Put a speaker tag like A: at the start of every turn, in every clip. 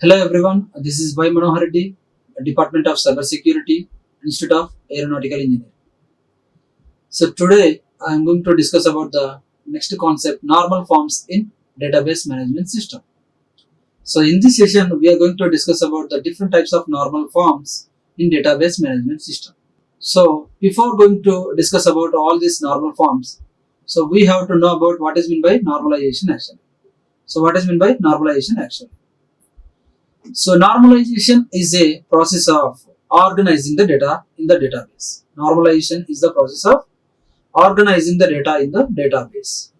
A: Hello everyone, this is Manohar Reddy, Department of Cybersecurity, Institute of Aeronautical Engineering. So today I am going to discuss about the next concept, normal forms in database management system. So in this session we are going to discuss about the different types of normal forms in database management system. So before going to discuss about all these normal forms, so we have to know about what is meant by normalization action. So what is meant by normalization action? So normalization is a process of organizing the data in the database. Normalization is the process of organizing the data in the database.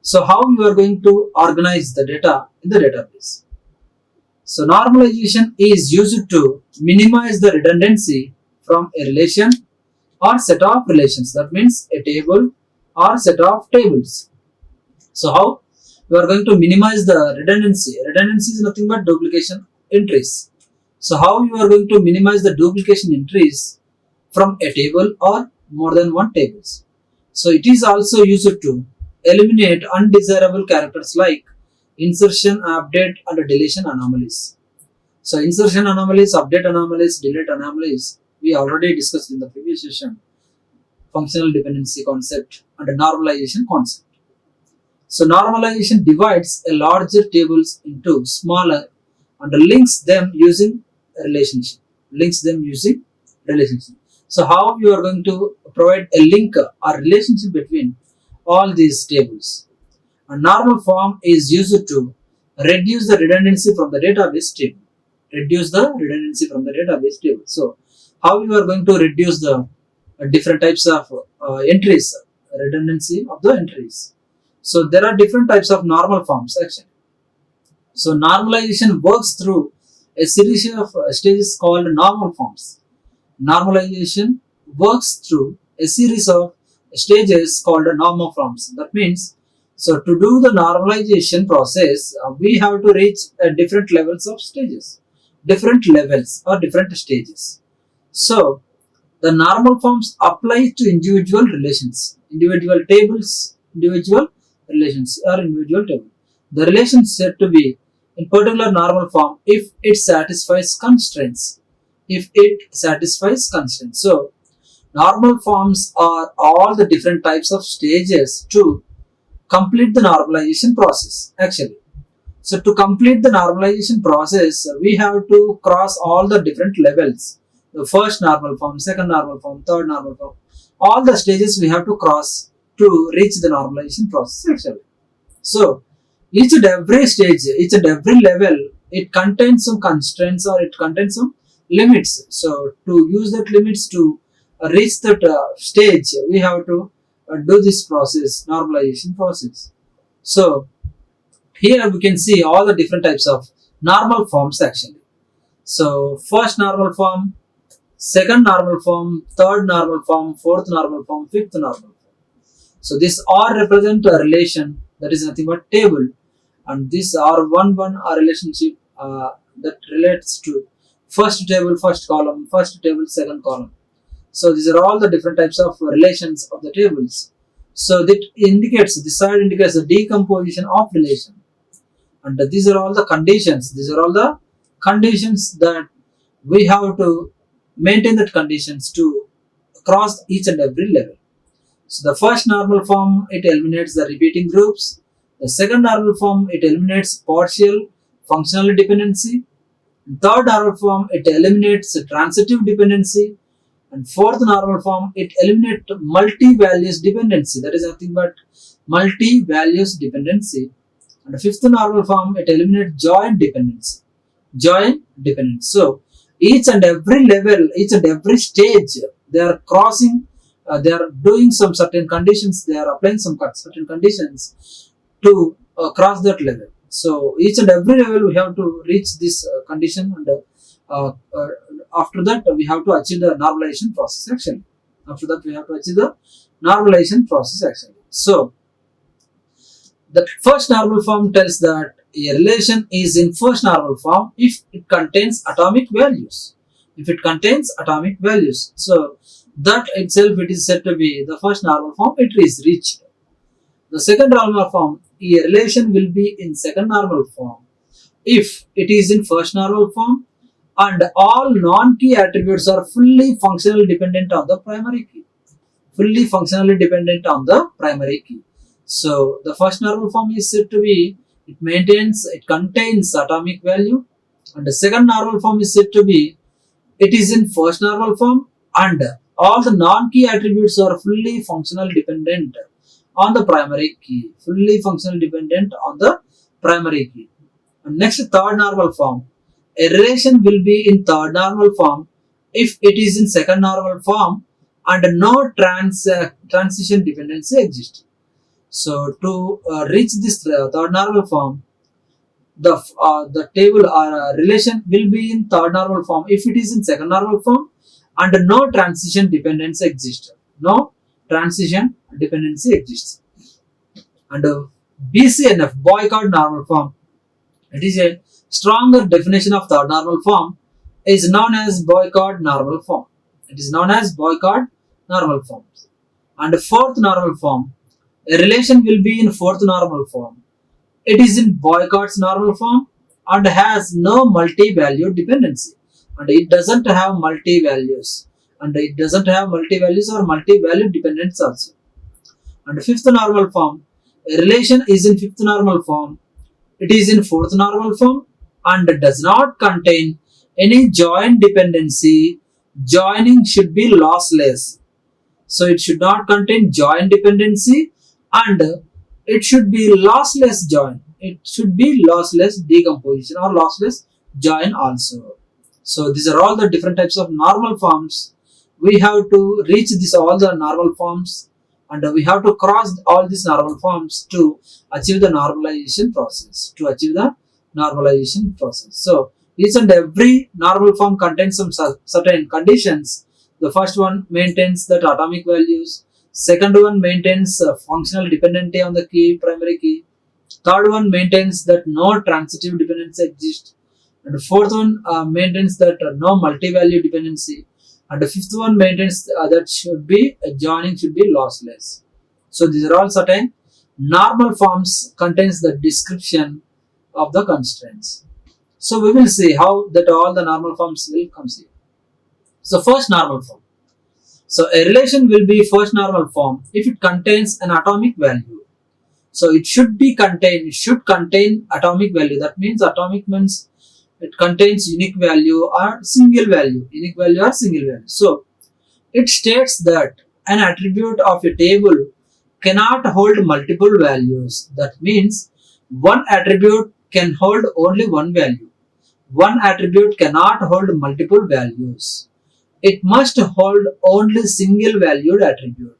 A: So how you are going to organize the data in the database? So normalization is used to minimize the redundancy from a relation or set of relations. That means a table or set of tables. So how you are going to minimize the redundancy? Redundancy is nothing but duplication entries. So how you are going to minimize the duplication entries from a table or more than one tables? So it is also used to eliminate undesirable characters like insertion, update and deletion anomalies. So insertion anomalies, update anomalies, delete anomalies, we already discussed in the previous session. Functional dependency concept and normalization concept. So normalization divides a larger tables into smaller and links them using a relationship. So how you are going to provide a link or relationship between all these tables? A normal form is used to reduce the redundancy from the database table. So how you are going to reduce the different types of entries, redundancy of the entries? So there are different types of normal forms actually. So normalization works through a series of stages called normal forms. Normalization works through a series of stages called normal forms. That means, so to do the normalization process, we have to reach different levels of stages, different levels or different stages. So the normal forms apply to individual relations, individual tables, individual relations or individual table. The relation is said to be in particular normal form if it satisfies constraints. So normal forms are all the different types of stages to complete the normalization process actually. So to complete the normalization process, we have to cross all the different levels. The first normal form, second normal form, third normal form. All the stages we have to cross to reach the normalization process actually. So each and every stage, each and every level, it contains some constraints or it contains some limits. So to use that limits to reach that stage, we have to do this process, normalization process. So here we can see all the different types of normal forms actually. So first normal form, second normal form, third normal form, fourth normal form, fifth normal form. So this R represent a relation that is nothing but table, and this R11 a relationship that relates to first table, first column, first table, second column. So these are all the different types of relations of the tables. So that indicates, this side indicates the decomposition of relation. And these are all the conditions. These are all the conditions that we have to maintain that conditions to cross each and every level. So the first normal form, it eliminates the repeating groups. The second normal form, it eliminates partial functional dependency. Third normal form, it eliminates transitive dependency. And fourth normal form, it eliminates multi-values dependency. That is nothing but multi-values dependency. And the fifth normal form, it eliminates joint dependency. So each and every level, each and every stage, they are crossing, they are doing some certain conditions, they are applying some certain conditions to cross that level. So each and every level we have to reach this condition, and after that we have to achieve the normalization process actually. So the first normal form tells that a relation is in first normal form if it contains atomic values. So that itself, it is said to be the first normal form, it is reached. The second normal form, a relation will be in second normal form if it is in first normal form and all non-key attributes are fully functionally dependent on the primary key. Fully functionally dependent on the primary key. So the first normal form is said to be it contains atomic value, and the second normal form is said to be it is in first normal form and all the non-key attributes are fully functionally dependent on the primary key. Fully functionally dependent on the primary key. And next, third normal form. A relation will be in third normal form if it is in second normal form and no transition dependency exists. So to reach this third normal form, the table or relation will be in third normal form if it is in second normal form and no transition dependency exists. No transition dependency exists. And BCNF, boycott normal form, it is a stronger definition of third normal form, is known as boycott normal form. It is known as boycott normal form. And fourth normal form, a relation will be in fourth normal form. It is in boycott's normal form and has no multi-value dependency. And it doesn't have multi-values. And it doesn't have multi-values or multi-value dependence also. And fifth normal form, a relation is in fifth normal form. It is in fourth normal form and does not contain any joint dependency. Joining should be lossless. So it should not contain joint dependency and it should be lossless join. It should be lossless decomposition or lossless join also. So these are all the different types of normal forms. We have to reach this all the normal forms and we have to cross all these normal forms to achieve the normalization process. So each and every normal form contains some certain conditions. The first one maintains that atomic values. Second one maintains functional dependency on the key, primary key. Third one maintains that no transitive dependency exists. And the fourth one maintains that no multi-value dependency. And the fifth one maintains that joining should be lossless. So these are all certain normal forms contains the description of the constraints. So we will see how that all the normal forms will come here. So first normal form. So a relation will be first normal form if it contains an atomic value. So it should contain atomic value. That means atomic means it contains unique value or single value. Unique value or single value. So it states that an attribute of a table cannot hold multiple values. That means one attribute can hold only one value. One attribute cannot hold multiple values. It must hold only single valued attribute.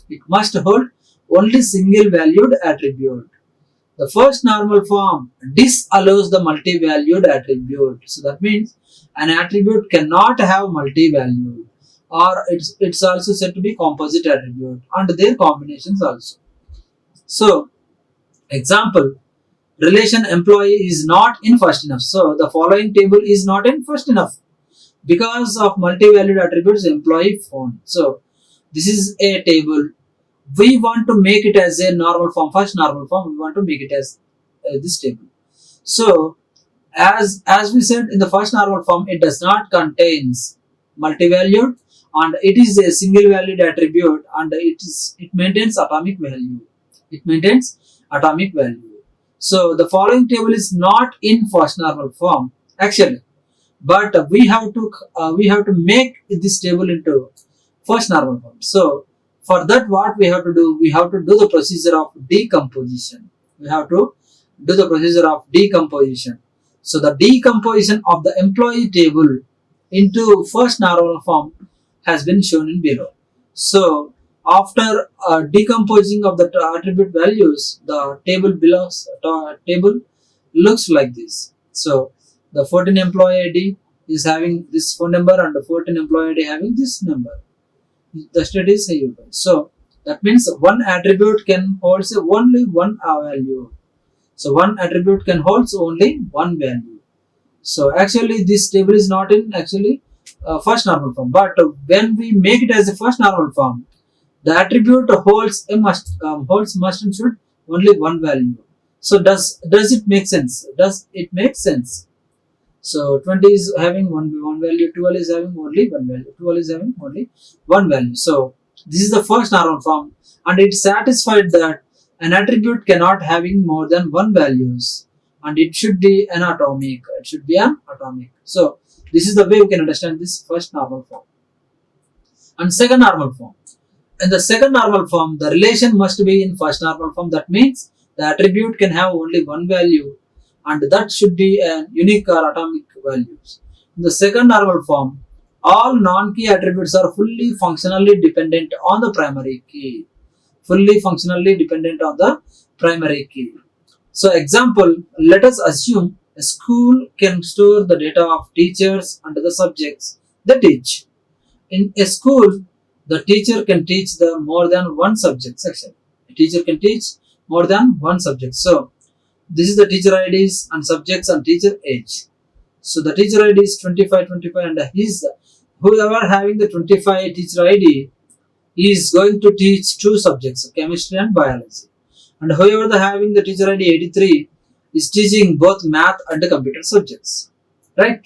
A: It must hold only single valued attribute. The first normal form disallows the multi-valued attribute. So that means an attribute cannot have multi-value or it's also said to be composite attribute and their combinations also. So example, relation employee is not in first enough. So the following table is not in first enough because of multi-valued attributes employee phone. So this is a table. We want to make it as a normal form, first normal form. We want to make it as this table. So as we said in the first normal form, it does not contains multi-valued and it is a single valued attribute and it maintains atomic value. It maintains atomic value. So the following table is not in first normal form actually, but we have to make this table into first normal form. So for that, what we have to do? We have to do the procedure of decomposition. So the decomposition of the employee table into first normal form has been shown in below. So after decomposing of the attribute values, the table looks like this. So the 14 employee ID is having this phone number and the 14 employee ID having this number. The state is here. So that means one attribute can hold only one value. So one attribute can hold only one value. So actually this table is not in first normal form. But when we make it as a first normal form, the attribute holds must and should only one value. So does it make sense? Does it make sense? So 20 is having one value, 12 is having only one value, 12 is having only one value. So this is the first normal form, and it satisfied that an attribute cannot having more than one values, and it should be an atomic. It should be an atomic. So this is the way we can understand this first normal form. And second normal form. In the second normal form, the relation must be in first normal form. That means the attribute can have only one value, and that should be a unique or atomic values. In the second normal form, all non-key attributes are fully functionally dependent on the primary key. Fully functionally dependent on the primary key. So example, let us assume a school can store the data of teachers and the subjects they teach. In a school, the teacher can teach the more than one subject section. A teacher can teach more than one subject. So this is the teacher IDs and subjects and teacher age. So the teacher ID is 25 and whoever having the 25 teacher ID is going to teach two subjects, chemistry and biology. And whoever having the teacher ID 83 is teaching both math and computer subjects. Right?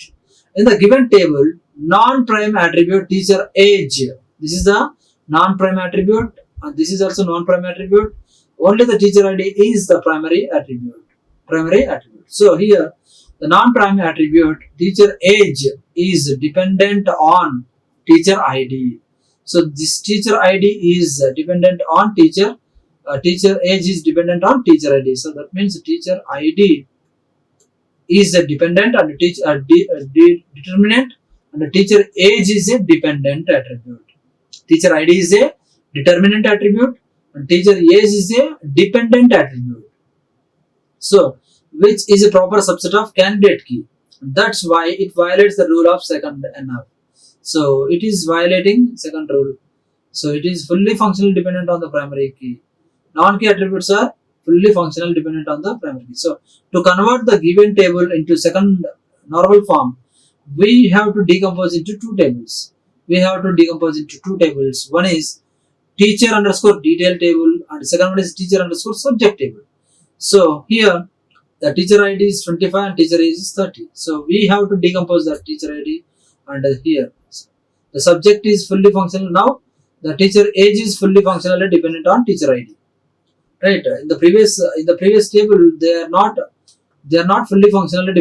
A: In the given table, non-prime attribute teacher age. This is the non-prime attribute, and this is also non-prime attribute. Only the teacher ID is the primary attribute. Primary attribute. So here, the non-prime attribute teacher age is dependent on teacher ID. So this teacher ID is dependent on teacher. Teacher age is dependent on teacher ID. So that means teacher ID is a dependent and determinant, and the teacher age is a dependent attribute. Teacher ID is a determinant attribute and teacher age is a dependent attribute. So which is a proper subset of candidate key. That's why it violates the rule of second NF. So it is violating second rule. So it is fully functional dependent on the primary key. Non-key attributes are fully functional dependent on the primary key. So to convert the given table into second normal form, we have to decompose into two tables. One is teacher underscore detail table and second one is teacher underscore subject table. So here the teacher ID is 25 and teacher age is 30. So we have to decompose the teacher ID, and here the subject is fully functional. Now the teacher age is fully functionally dependent on teacher ID. Right? In the previous table, they are not fully functionally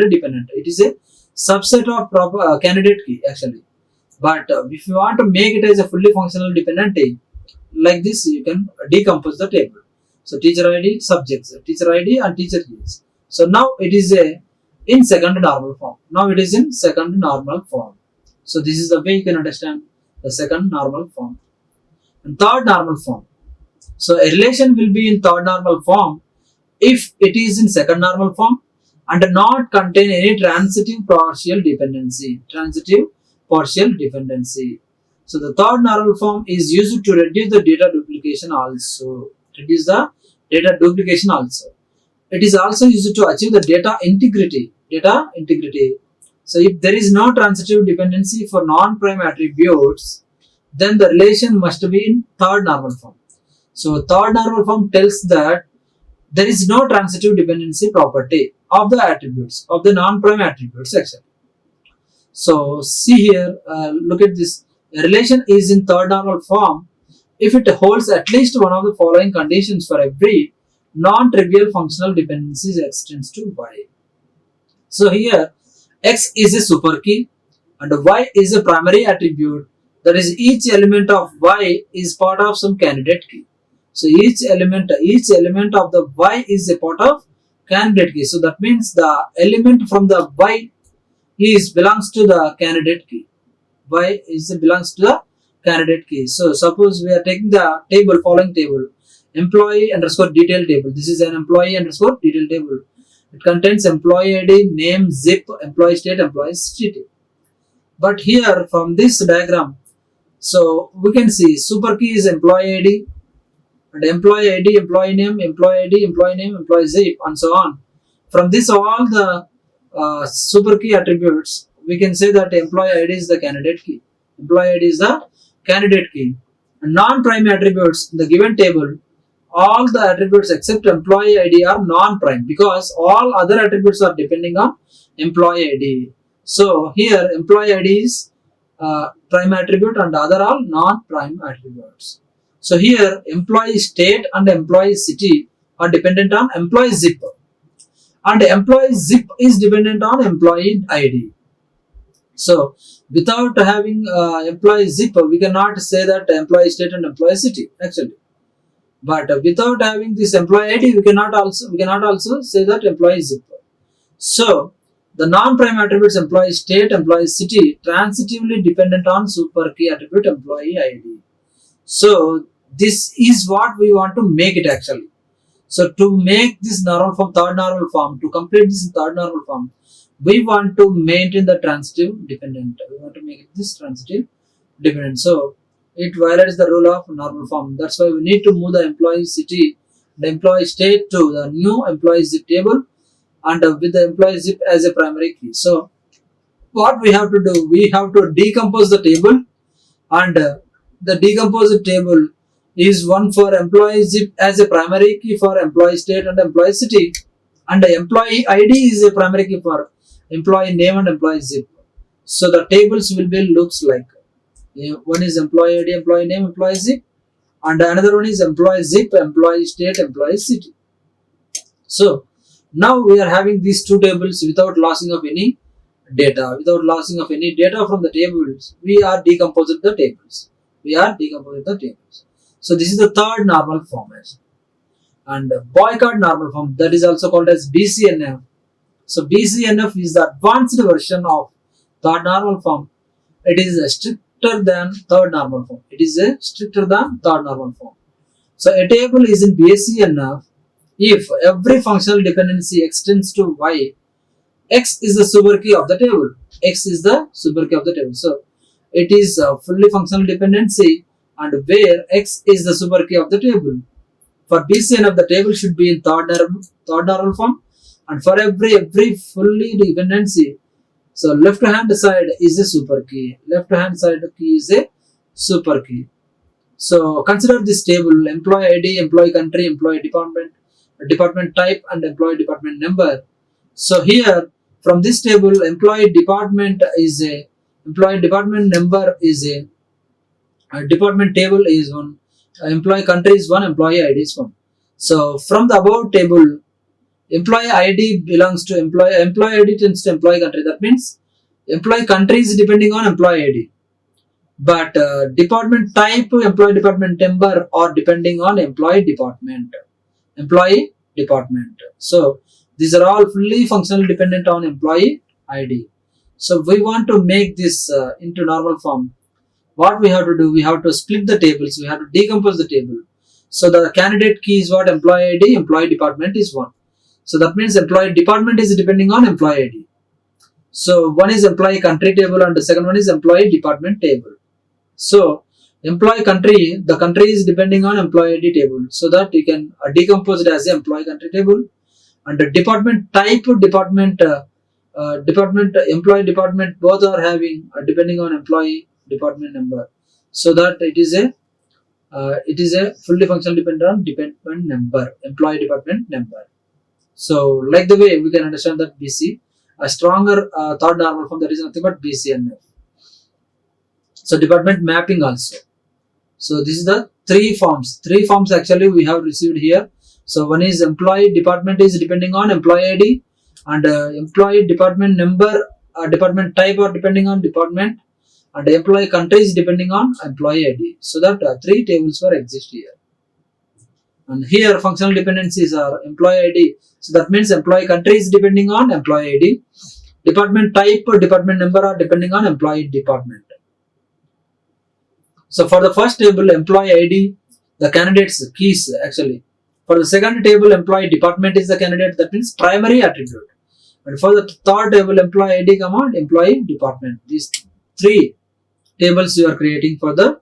A: dependent. It is a subset of proper candidate key actually. But if you want to make it as a fully functional dependency, like this, you can decompose the table. So teacher ID, subjects, teacher ID and teacher keys. So now it is in second normal form. So this is the way you can understand the second normal form. And third normal form. So a relation will be in third normal form if it is in second normal form and not contain any transitive partial dependency. So the third normal form is used to reduce the data duplication also. It is also used to achieve the data integrity. So if there is no transitive dependency for non-prime attributes, then the relation must be in third normal form. So third normal form tells that there is no transitive dependency property of the attributes, of the non-prime attributes actually. So see here, look at this. A relation is in third normal form if it holds at least one of the following conditions for every non-trivial functional dependencies extends to y. So here x is a super key and y is a primary attribute. That is, each element of y is part of some candidate key. So each element of the y is a part of candidate key. So that means the element from the y belongs to the candidate key. Belongs to the candidate key. So suppose we are taking the following table, employee underscore detail table. This is an employee underscore detail table. It contains employee ID, name, zip, employee state, employee city. But here from this diagram, so we can see super key is employee ID and employee ID, employee name, employee ID, employee name, employee zip, and so on. From this all the super key attributes, we can say that employee ID is the candidate key. And non-prime attributes in the given table all the attributes except employee ID are non-prime because all other attributes are depending on employee ID. So here employee ID is prime attribute and other all non-prime attributes. So here employee state and employee city are dependent on employee zip, and employee zip is dependent on employee ID. So without having employee zip, we cannot say that employee state and employee city actually. But without having this employee ID, we cannot also say that employee zip. So the non-prime attributes employee state, employee city transitively dependent on super key attribute employee ID. So this is what we want to make it actually. So to make this normal form, third normal form, to complete this third normal form, we want to maintain the transitive dependent. We want to make it this transitive dependent. So it violates the rule of normal form. That's why we need to move the employee city, the employee state to the new employee zip table, and with the employee zip as a primary key. So what we have to do, we have to decompose the table, and the decomposed table is one for employee zip as a primary key for employee state and employee city, and the employee ID is a primary key for employee name and employee zip. So the tables will be looks like one is employee ID, employee name, employee zip, and another one is employee zip, employee state, employee city. So now we are having these two tables without lossing of any data. Without lossing of any data from the tables, we are decomposing the tables. So this is the third normal format. And boycott normal form, that is also called as Bcnf. So Bcnf is the advanced version of third normal form. It is stricter than third normal form. So a table is in Bcnf if every functional dependency extends to y. X is the super key of the table. So it is a fully functional dependency, and where X is the super key of the table. For Bcnf, the table should be in third normal form, and for every fully dependency, so left hand side is a super key. So consider this table: employee ID, employee country, employee department type, and employee department number. So here from this table, employee department number is a department table is one, employee country is one, employee ID is one. So from the above table, employee ID belongs to employee ID tends to employee country. That means employee country is depending on employee ID, but department type, employee department number are depending on employee department. So these are all fully functionally dependent on employee ID. So we want to make this into normal form. What we have to do, we have to split the tables, we have to decompose the table. So the candidate key is what? Employee ID, employee department is 1. So that means employee department is depending on employee ID. So one is employee country table and the second one is employee department table. So employee country, the country is depending on employee ID table, so that you can decompose it as a employee country table. And the department type, employee department, both are having depending on employee department number, so that it is a fully functional dependent on department number, employee department number. So like the way we can understand that BC, a stronger third normal form, that is nothing but Bcnf. So department mapping also. So this is the three forms actually we have received here. So one is employee department is depending on employee ID, and employee department number, department type are depending on department, and employee country is depending on employee ID. So that three tables were exist here. And here functional dependencies are employee ID. So that means employee country is depending on employee ID. Department type or department number are depending on employee department. So for the first table, employee ID, the candidate's keys actually. For the second table, employee department is the candidate, that means primary attribute. And for the third table, employee ID, employee department. These three tables you are creating for the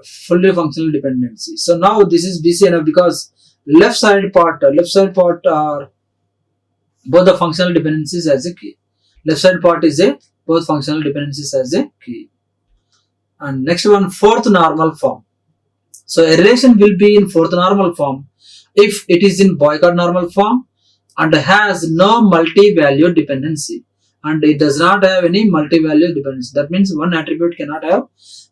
A: fully functional dependency. So now this is Bcnf because left side part are both the functional dependencies as a key. Left side part is both functional dependencies as a key. And next one, fourth normal form. So a relation will be in fourth normal form if it is in boycott normal form and has no multi-value dependency, and it does not have any multi-value dependency. That means one attribute cannot have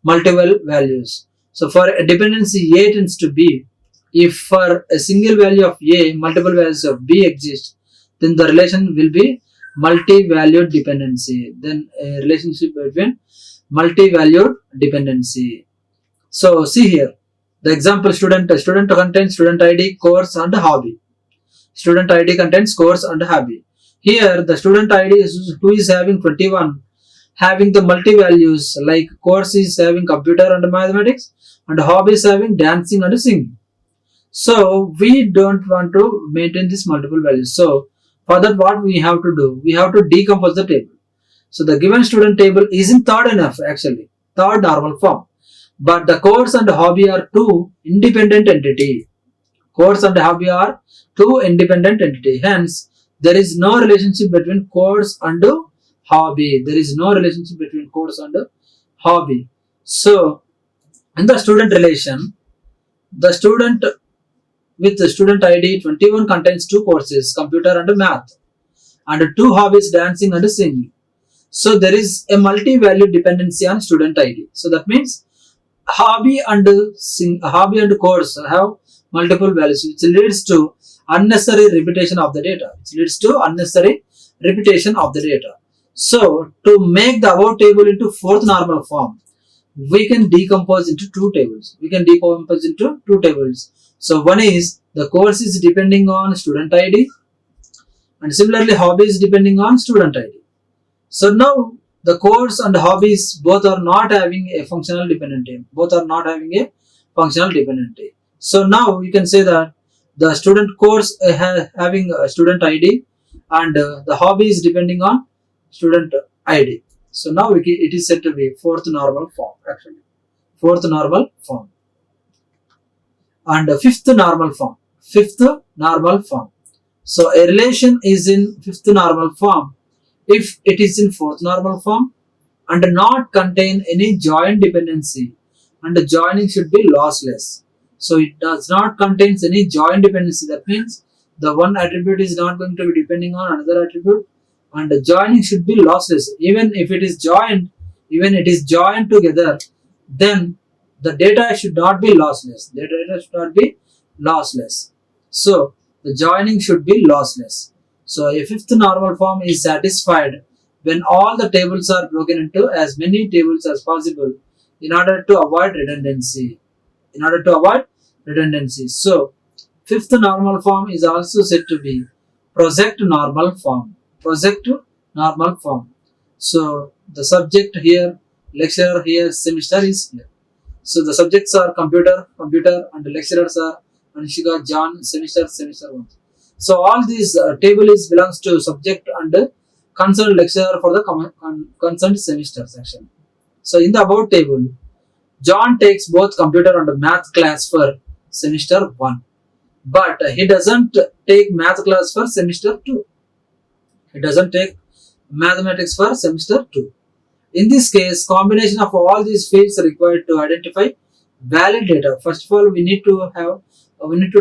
A: multiple values. So for a dependency A tends to B, if for a single value of A multiple values of B exist, then the relation will be multi-valued dependency. Then a relationship between multi-valued dependency. So see here, the example student contains student ID, course and hobby. Student ID contains course and hobby. Here the student ID is who is having 21, having the multi values like course is having computer and mathematics and hobby is having dancing and singing. So we don't want to maintain this multiple values. So for that what we have to do? We have to decompose the table. So the given student table is in third enough actually, third normal form. But the course and hobby are two independent entity. Course and hobby are two independent entity. Hence, there is no relationship between course and hobby. There is no relationship between course and hobby. So, in the student relation, the student with the student ID 21 contains two courses, computer and math, and two hobbies, dancing and singing. So, there is a multi-value dependency on student ID. So, that means hobby and course have multiple values, which leads to unnecessary repetition of the data. So to make the above table into fourth normal form, we can decompose into two tables. So one is the course is depending on student ID, and similarly hobby is depending on student ID. So now the course and hobbies both are not having a functional dependency. So now you can say that the student course having a student ID, and the hobby is depending on student ID. So now it is said to be fourth normal form actually. Fourth normal form. And fifth normal form. So a relation is in fifth normal form if it is in fourth normal form and not contain any joint dependency, and the joining should be lossless. So it does not contain any joint dependency. That means the one attribute is not going to be depending on another attribute, and the joining should be lossless. Even it is joined together, then the data should not be lossless. So the joining should be lossless. So a fifth normal form is satisfied when all the tables are broken into as many tables as possible in order to avoid redundancy. So fifth normal form is also said to be project normal form. So the subject here, lecturer here, semester is here. So the subjects are computer, and the lecturers are Anshika, John, semester 1. So all these table belongs to subject and concerned lecturer for the concerned semester section. So in the above table, John takes both computer and math class for semester 1, but he doesn't take math class for semester 2. He doesn't take mathematics for semester 2. In this case, combination of all these fields are required to identify valid data. First of all, we need to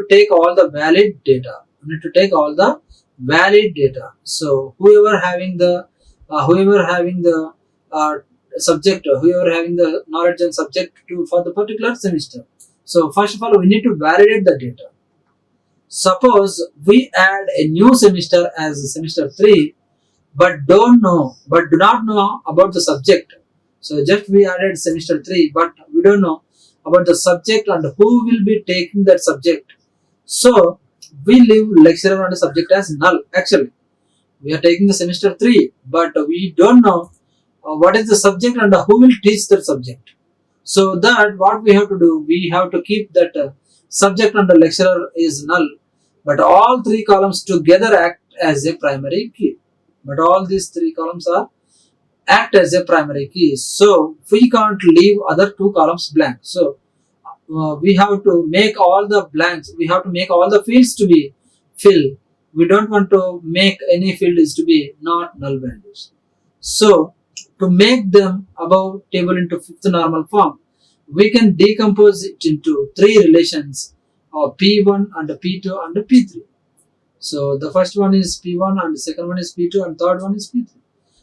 A: take all the valid data. So whoever having the subject, whoever having the knowledge and subject for the particular semester. So first of all, we need to validate the data. Suppose we add a new semester as semester 3, but do not know about the subject. So just we added semester 3, but we don't know about the subject and who will be taking that subject. So we leave lecturer and subject as null. Actually, we are taking the semester 3, but we don't know what is the subject and who will teach that subject. So that what we have to do, we have to keep that subject and the lecturer is null, but all three columns together act as a primary key. Act as a primary key. So we can't leave other two columns blank. So we have to make all the blanks. We have to make all the fields to be filled. We don't want to make any fields to be not null values. So to make them above table into fifth normal form, we can decompose it into three relations of P1 and P2 and P3. So the first one is P1 and the second one is P2 and third one is P3.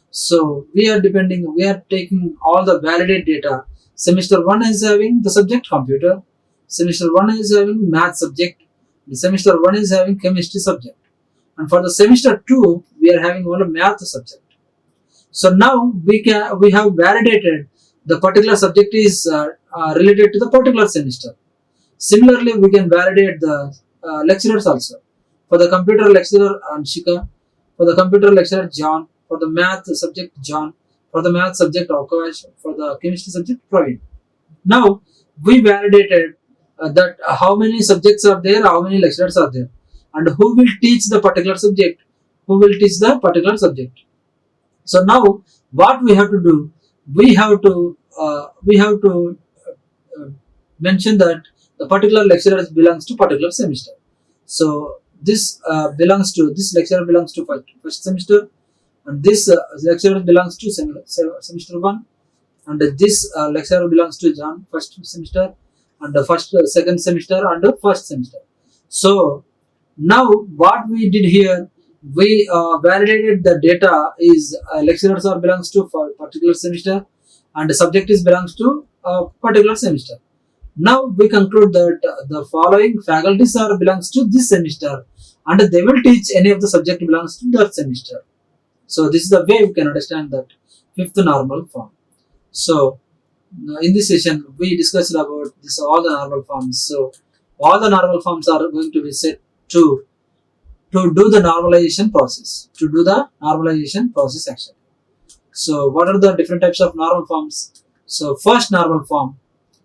A: So we are taking all the validated data. Semester 1 is having the subject computer, semester 1 is having math subject, the semester 1 is having chemistry subject, and for the semester 2 we are having only math subject. So now we have validated the particular subject is related to the particular semester. Similarly, we can validate the lecturers also. For the computer lecturer Anshika, for the computer lecturer John, for the math subject John, for the math subject Akash, for the chemistry subject Praveen. Now we validated that how many subjects are there, how many lecturers are there, and who will teach the particular subject, who will teach the particular subject. So now what we have to do, we have to mention that the particular lecturer belongs to particular semester. So this lecturer belongs to first semester, and this lecturer belongs to semester 1, and this lecturer belongs to John first semester, and the second semester and the first semester. So now what we did here, we validated the data is lecturers are belongs to for particular semester, and the subject is belongs to a particular semester. Now we conclude that the following faculties are belongs to this semester, and they will teach any of the subject belongs to that semester. So this is the way we can understand that fifth normal form. So in this session we discussed about this all the normal forms. So all the normal forms are going to be set to do the normalization process. To do the normalization process actually. So what are the different types of normal forms? So first normal form.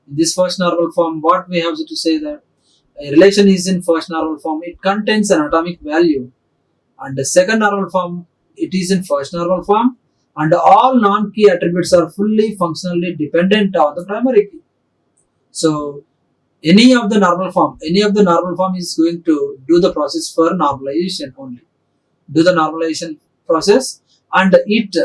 A: In this first normal form, what we have to say that a relation is in first normal form. It contains an atomic value, and the second normal form, it is in first normal form, and all non-key attributes are fully functionally dependent on the primary key. So any of the normal form is going to do the process for normalization only. Do the normalization process, and it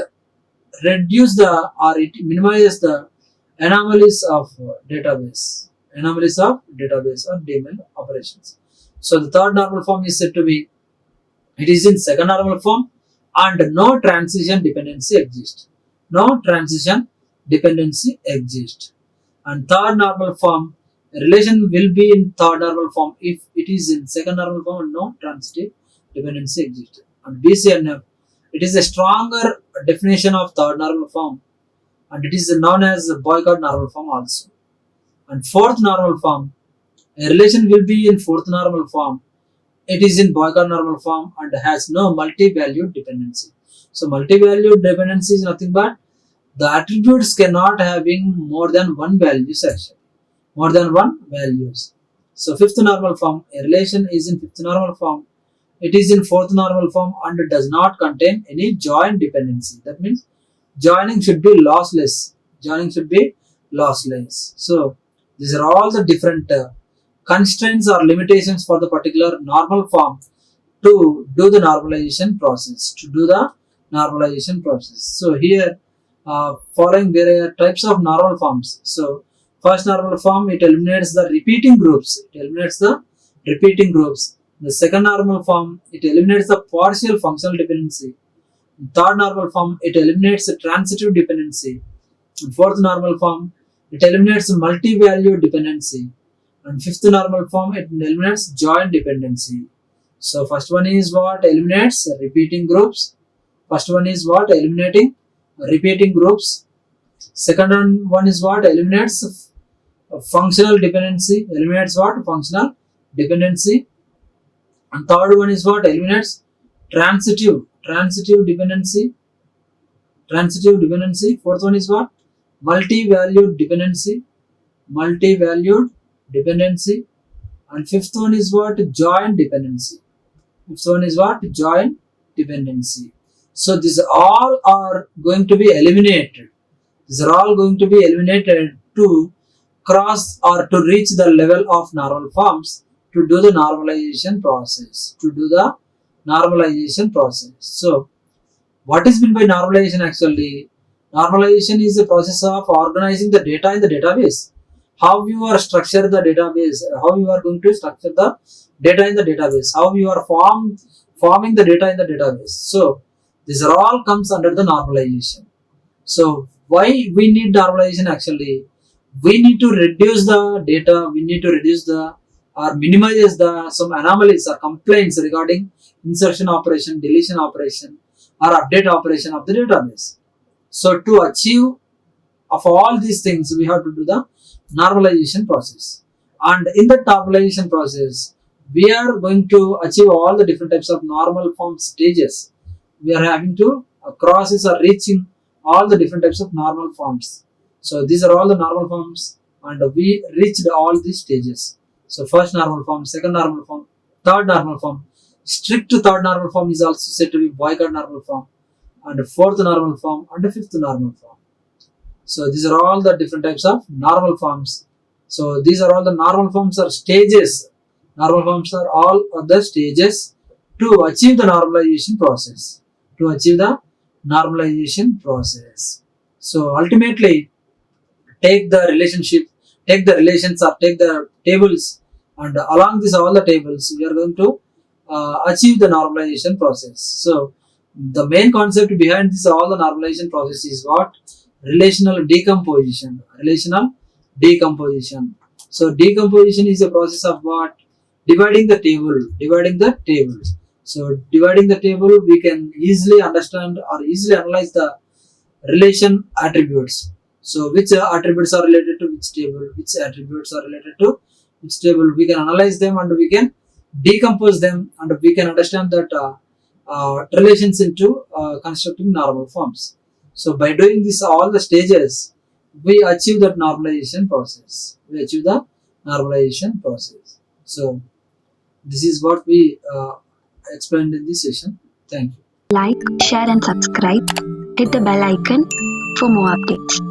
A: it minimizes the anomalies of database or DML operations. So the third normal form is said to be, it is in second normal form, and no transition dependency exists. No transition dependency exists. And third normal form, a relation will be in third normal form if it is in second normal form and no transitive dependency exists. And Bcnf, it is a stronger definition of third normal form, and it is known as boycott normal form also. And fourth normal form, a relation will be in fourth normal form. It is in boycott normal form and has no multi-valued dependency. So multi-valued dependency is nothing but the attributes cannot having more than one values actually. More than one values. So fifth normal form, a relation is in fifth normal form. It is in fourth normal form and does not contain any joint dependency. That means joining should be lossless. So these are all the different constraints or limitations for the particular normal form to do the normalization process. So here following there are types of normal forms. So first normal form, it eliminates the repeating groups. The second normal form, it eliminates the partial functional dependency. Third normal form, it eliminates the transitive dependency. And fourth normal form, it eliminates multi-value dependency. And fifth normal form, it eliminates joint dependency. So first one is what eliminates repeating groups. Eliminating repeating groups. Second one is what eliminates functional dependency. And third one is what eliminates transitive dependency. Fourth one is what multi-valued dependency. And fifth one is what joint dependency. So these all are going to be eliminated. To cross or to reach the level of normal forms to do the normalization process. So what is meant by normalization actually? Normalization is a process of organizing the data in the database how you are structure the database, how you are going to structure the data in the database, how you are forming the data in the database. So these are all comes under the normalization. So why we need normalization? Actually, we need to reduce the data, we need to reduce the or minimize the some anomalies or complaints regarding insertion operation, deletion operation, or update operation of the database. So to achieve of all these things, we have to do the normalization process. And in the normalization process, we are going to achieve all the different types of normal form stages. We are having to crosses or reaching all the different types of normal forms. So these are all the normal forms, and we reached all these stages. So first normal form, second normal form, third normal form. Strict third normal form is also said to be boycott normal form, and fourth normal form, and fifth normal form. So these are all the different types of normal forms. So these are all the normal forms or stages. Normal forms are all of the stages to achieve the normalization process. To achieve the normalization process. So ultimately, take the relationship, take the relations or take the tables, and along this all the tables, we are going to achieve the normalization process. So the main concept behind this all the normalization process is what? Relational decomposition. Relational decomposition. So decomposition is a process of what? Dividing the table. Dividing the table. So dividing the table, we can easily understand or easily analyze the relation attributes. So which attributes are related to which table, which attributes are related to which table. We can analyze them and we can decompose them, and we can understand that relations into constructing normal forms. So by doing this all the stages, we achieve that normalization process. We achieve the normalization process. So this is what we explained in this session. Thank you.
B: Like, share and subscribe. Hit the bell icon for more updates.